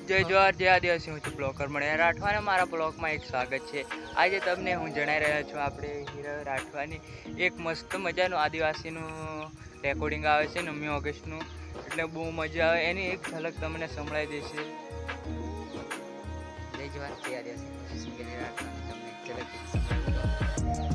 જય જવાહર જય આદિવાસી હું છું બ્લોગર મળે રાઠવાને મારા બ્લોગમાં એક સ્વાગત છે। આજે તમને હું જણાવી રહ્યો છું આપણે હીરા રાઠવાની એક મસ્ત મજાનું આદિવાસીનું રેકોર્ડિંગ આવે છે 9મી ઓગસ્ટનું, એટલે બહુ મજા આવે એની એક ઝલક તમને સંભળાઈ દેશે। જય જવાહર જય આદિવાસી તમને ઝલક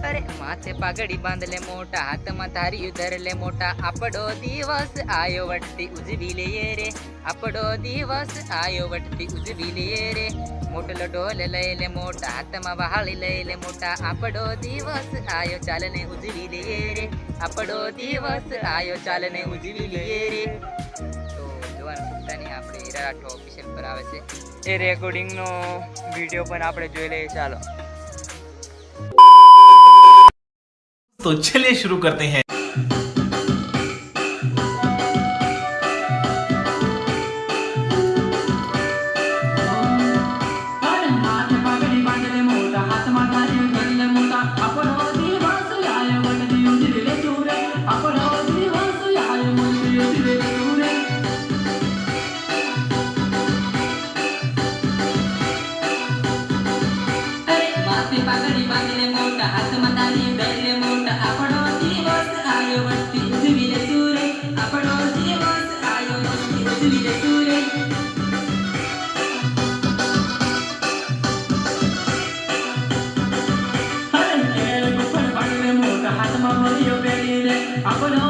अरे माथे पागड़ी बांध ले मोटा हाथ में थारी धर ले मोटा आपड़ो दिवस आयो वटती उजवी ले रे आपड़ो दिवस आयो वटती उजवी ले रे मोटलो ढोल लई ले मोटा हाथ में वहाली लई ले मोटा आपड़ो दिवस आयो चालने उजवी ले रे आपड़ो दिवस आयो चालने उजवी ले रे। तो જોવાનું ચૂકતા નહીં, આપણે હીરા રાઠવા ઓફિશિયલ પર આવે છે એ રેકોર્ડિંગનો વિડીયો પણ આપણે જોઈ લઈએ। ચાલો तो चलिए शुरू करते हैं। पागड़ी बांधले मोटा हाथ में ताली धरले मोटा आपड़ो दिवस आयो वटती उजवी ले सूरे आपड़ो दिवस आयो वटती उजवी ले सूरे। हरे गुफर बांधले मोटा हाथ में मरियो बेली ले आपड़ो